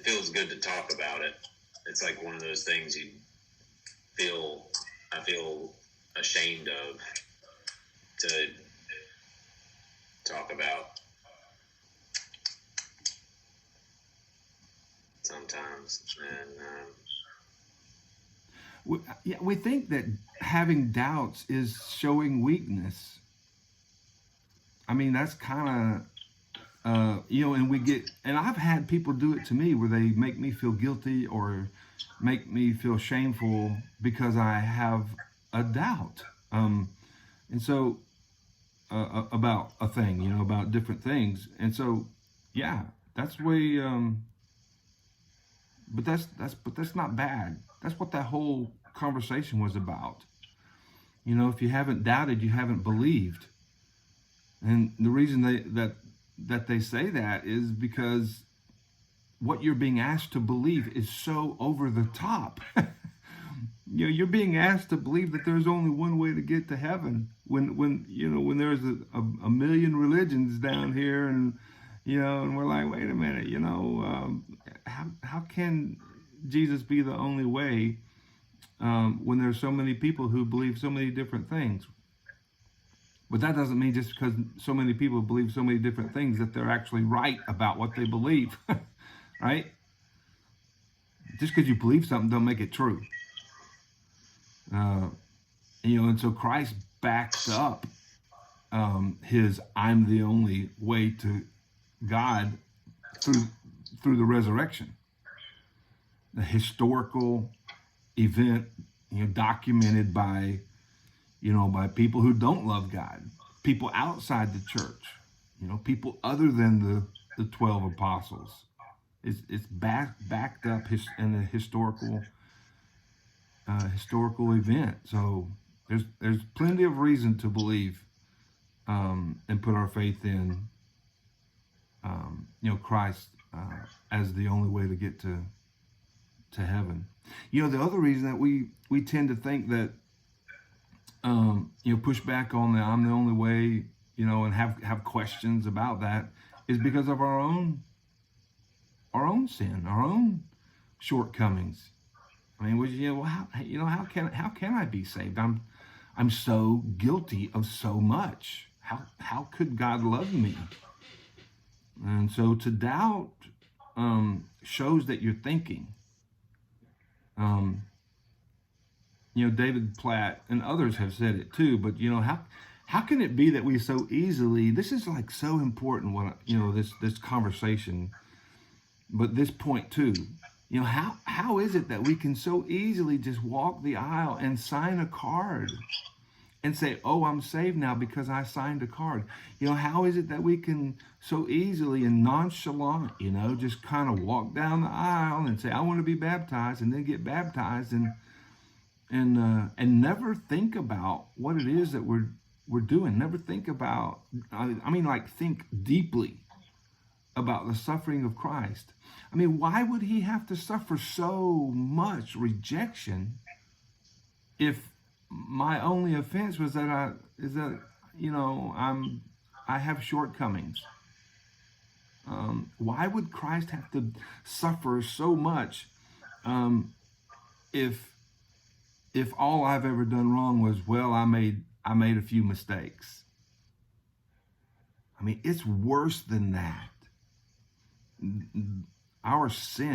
feels good to talk about it. It's like one of those things I feel ashamed of to talk about sometimes. And we think that having doubts is showing weakness. I mean, that's kind of and and I've had people do it to me where they make me feel guilty or make me feel shameful because I have a doubt. And so about a thing, about different things. And so, yeah, that's way. But that's not bad. That's what that whole conversation was about. If you haven't doubted, you haven't believed. And the reason that they say that is because what you're being asked to believe is so over the top. You're being asked to believe that there's only one way to get to heaven. When there's a million religions down here, and we're like, wait a minute, how can Jesus be the only way when there's so many people who believe so many different things? But that doesn't mean just because so many people believe so many different things that they're actually right about what they believe, right? Just because you believe something don't make it true. And so Christ backs up his "I'm the only way to God" through the resurrection, the historical event, documented by people who don't love God, people outside the church, people other than the 12 apostles. It's backed up in a historical event. So there's plenty of reason to believe and put our faith in Christ as the only way to get to heaven. The other reason that we tend to think that push back on the "I'm the only way," and have questions about that is because of our own sin, our own shortcomings. I mean, how can I be saved? I'm so guilty of so much. How could God love me? And so to doubt shows that you're thinking. David Platt and others have said it too, but how can it be that we so easily, this is like so important this conversation, but this point too, how is it that we can so easily just walk the aisle and sign a card and say, oh, I'm saved now because I signed a card? How is it that we can so easily and nonchalant, just kind of walk down the aisle and say, I want to be baptized, and then get baptized and never think about what it is that we're doing. Never think about, think deeply about the suffering of Christ. I mean, why would he have to suffer so much rejection if my only offense was that I have shortcomings? Why would Christ have to suffer so much if all I've ever done wrong was, well, I made a few mistakes? I mean, it's worse than that. Our sin